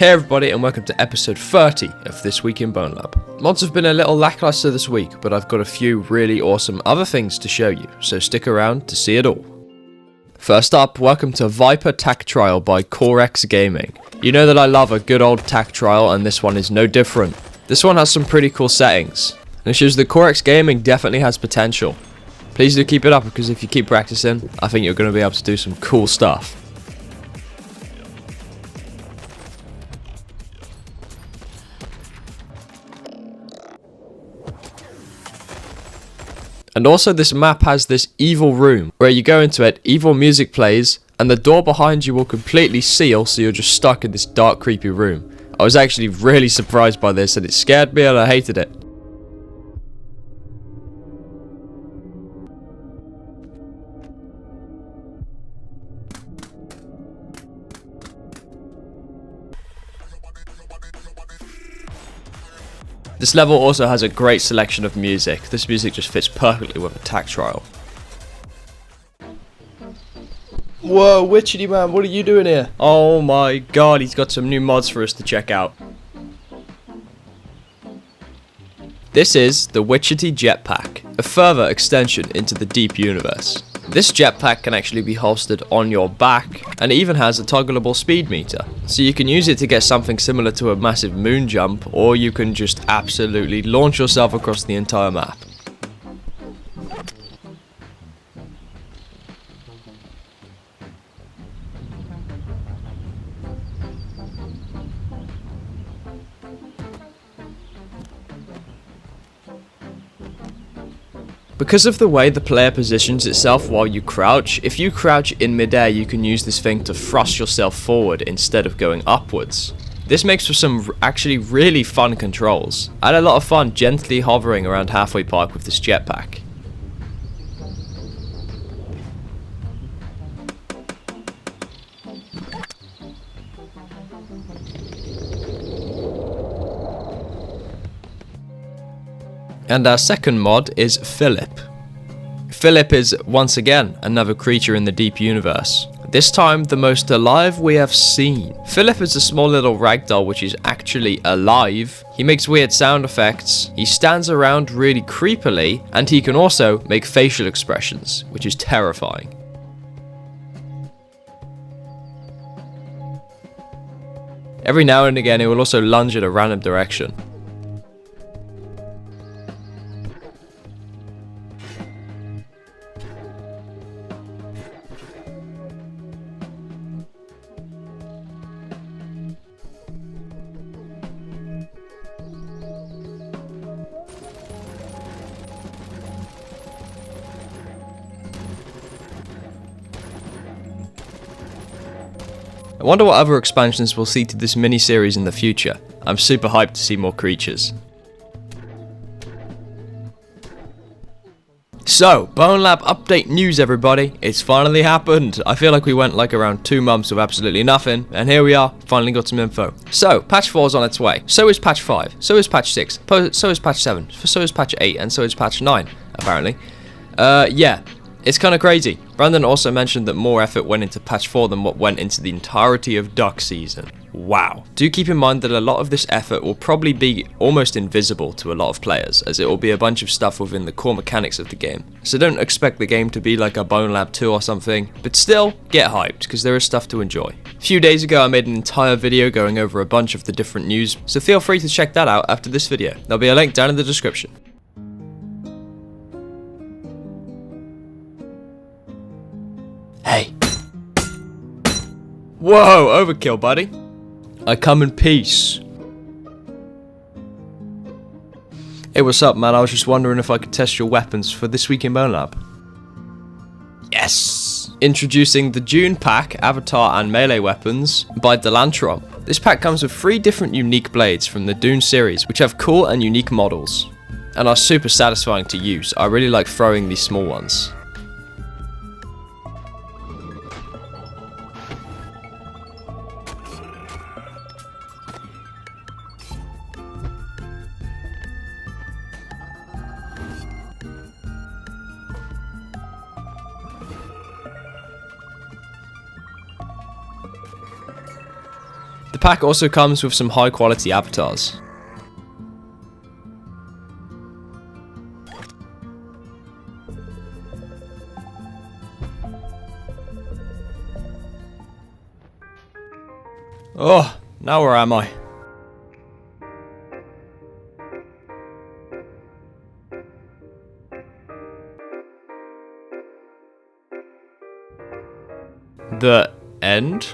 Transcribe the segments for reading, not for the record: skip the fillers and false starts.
Hey everybody, and welcome to episode 30 of This Week in Bonelab. Mods have been a little lackluster this week, but I've got a few really awesome other things to show you, so stick around to see it all. First up, welcome to Viper Tac Trial by CoreX Gaming. You know that I love a good old Tac Trial, and this one is no different. This one has some pretty cool settings, and it shows that CoreX Gaming definitely has potential. Please do keep it up, because if you keep practicing, I think you're going to be able to do some cool stuff. And also this map has this evil room, where you go into it, evil music plays, and the door behind you will completely seal, so you're just stuck in this dark, creepy room. I was actually really surprised by this, and it scared me and I hated it. This level also has a great selection of music. This music just fits perfectly with a Tac Trial. Whoa, Witchetty man, what are you doing here? Oh my god, he's got some new mods for us to check out. This is the Witchetty Jetpack, a further extension into the deep universe. This jetpack can actually be holstered on your back, and it even has a toggleable speed meter. So you can use it to get something similar to a massive moon jump, or you can just absolutely launch yourself across the entire map. Because of the way the player positions itself while you crouch, if you crouch in midair, you can use this thing to thrust yourself forward instead of going upwards. This makes for some actually really fun controls. I had a lot of fun gently hovering around Halfway Park with this jetpack. And our second mod is PHILLIP. PHILLIP is, once again, another creature in the deep universe. This time, the most alive we have seen. PHILLIP is a small little ragdoll which is actually alive. He makes weird sound effects, he stands around really creepily, and he can also make facial expressions, which is terrifying. Every now and again, he will also lunge in a random direction. I wonder what other expansions we'll see to this mini-series in the future. I'm super hyped to see more creatures. So, Bonelab Update news everybody, it's finally happened. I feel like we went like around 2 months with absolutely nothing, and here we are, finally got some info. So, patch 4 is on its way, so is patch 5, so is patch 6, so is patch 7, so is patch 8, and so is patch 9, apparently. Yeah. It's kind of crazy. Brandon also mentioned that more effort went into patch 4 than what went into the entirety of Duck season. Wow. Do keep in mind that a lot of this effort will probably be almost invisible to a lot of players, as it will be a bunch of stuff within the core mechanics of the game. So don't expect the game to be like a Bonelab 2 or something, but still, get hyped, because there is stuff to enjoy. A few days ago I made an entire video going over a bunch of the different news, so feel free to check that out after this video. There'll be a link down in the description. Hey. Whoa, overkill, buddy. I come in peace. Hey, what's up, man? I was just wondering if I could test your weapons for This Week in Bonelab. Yes! Introducing the Dune pack, avatar and melee weapons by Delantron. This pack comes with 3 different unique blades from the Dune series, which have cool and unique models, and are super satisfying to use. I really like throwing these small ones. pack also comes with some high quality avatars. Oh, now where am I? The End?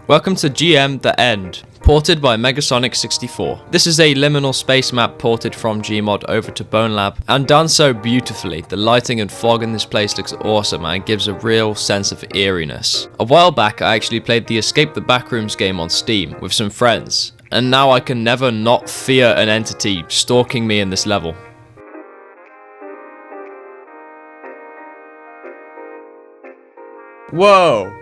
Welcome to GM The End, ported by Megasonic64. This is a liminal space map ported from Gmod over to Bonelab, and done so beautifully. The lighting and fog in this place looks awesome and gives a real sense of eeriness. A while back I actually played the Escape the Backrooms game on Steam with some friends, and now I can never not fear an entity stalking me in this level. Whoa!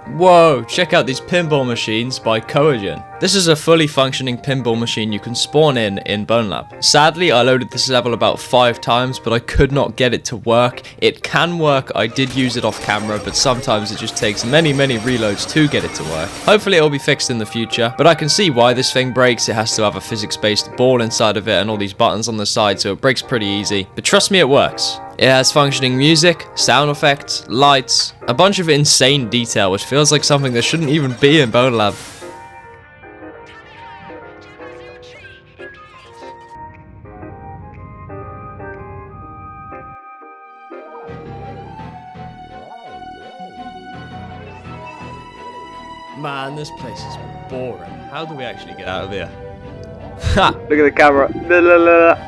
Whoa, check out these pinball machines by Coagen. This is a fully functioning pinball machine you can spawn in Bonelab. Sadly, I loaded this level about 5 times, but I could not get it to work. It can work, I did use it off camera, but sometimes it just takes many reloads to get it to work. Hopefully it'll be fixed in the future, but I can see why this thing breaks. It has to have a physics-based ball inside of it and all these buttons on the side, so it breaks pretty easy. But trust me, it works. It has functioning music, sound effects, lights, a bunch of insane detail, which feels like something that shouldn't even be in Bonelab. Man, this place is boring. How do we actually get out of here? Ha! Look at the camera. La, la, la, la.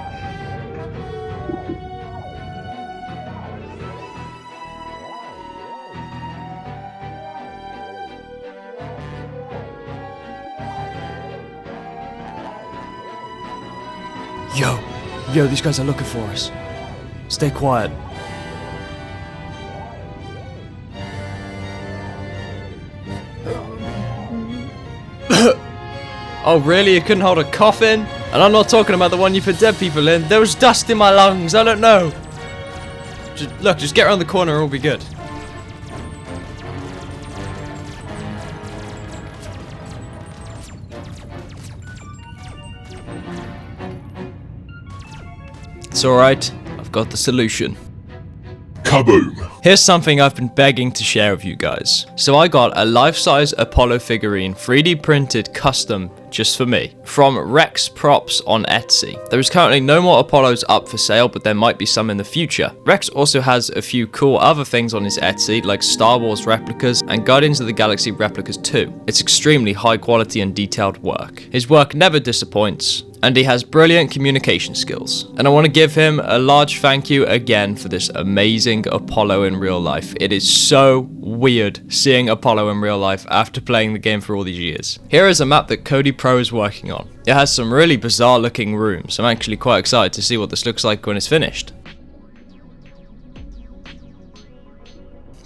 Yo, these guys are looking for us. Stay quiet. Oh really? You couldn't hold a coffin? And I'm not talking about the one you put dead people in. There was dust in my lungs, I don't know. Just get around the corner and we'll be good. It's alright, I've got the solution. Kaboom! Here's something I've been begging to share with you guys. So I got a life-size Apollo figurine 3D printed custom just for me from RexProps on Etsy. There is currently no more Apollos up for sale, but there might be some in the future. Rex also has a few cool other things on his Etsy, like Star Wars replicas and Guardians of the Galaxy replicas too. It's extremely high quality and detailed work. His work never disappoints, and he has brilliant communication skills. And I want to give him a large thank you again for this amazing Apollo in real life. It is so weird seeing Apollo in real life after playing the game for all these years. Here is a map that Cody Pro is working on. It has some really bizarre looking rooms. I'm actually quite excited to see what this looks like when it's finished.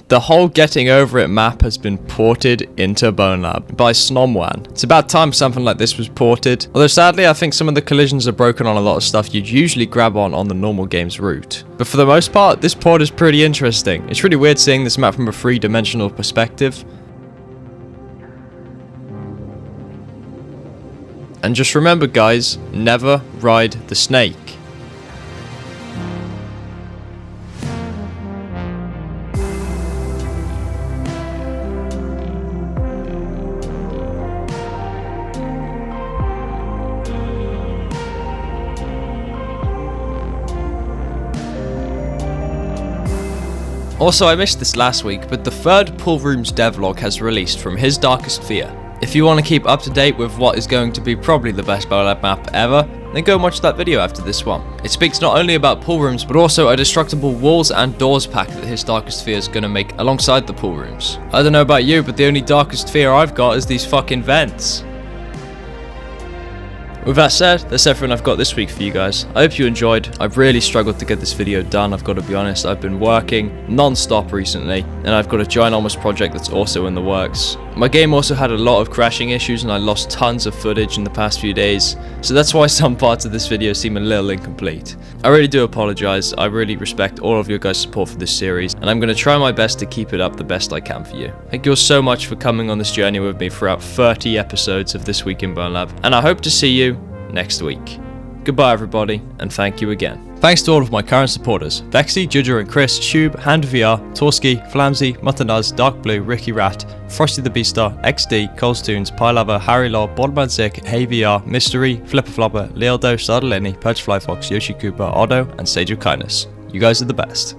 The whole Getting Over It map has been ported into Bonelab by Snomwan. It's about time something like this was ported, although sadly I think some of the collisions are broken on a lot of stuff you'd usually grab on the normal game's route. But for the most part, this port is pretty interesting. It's really weird seeing this map from a 3-dimensional perspective. And just remember guys, never ride the snake. Also, I missed this last week, but the third Poolrooms Devlog has released from his darkest fear. If you want to keep up to date with what is going to be probably the best Bonelab map ever, then go and watch that video after this one. It speaks not only about pool rooms, but also a destructible walls and doors pack that his darkest fear is going to make alongside the pool rooms. I don't know about you, but the only darkest fear I've got is these fucking vents. With that said, that's everything I've got this week for you guys. I hope you enjoyed. I've really struggled to get this video done, I've got to be honest. I've been working non-stop recently, and I've got a ginormous project that's also in the works. My game also had a lot of crashing issues and I lost tons of footage in the past few days, so that's why some parts of this video seem a little incomplete. I really do apologise. I really respect all of your guys' support for this series, and I'm going to try my best to keep it up the best I can for you. Thank you all so much for coming on this journey with me throughout 30 episodes of This Week in Bonelab, and I hope to see you next week. Goodbye everybody, and thank you again. Thanks to all of my current supporters: Vexy, Judger and Chris, Shube, HandVR, Torsky, Flamsy, Muttonuz, Dark Blue, Ricky Rat, Frosty the Beastar, XD, Colestoons, Pylover, Harry Law, Bodman Sick, HeyVR, Mystery, Flipper Flopper, Lealdo, Sardalini, Perchfly Fox, Yoshi Cooper, Otto, and Sage of Kindness. You guys are the best.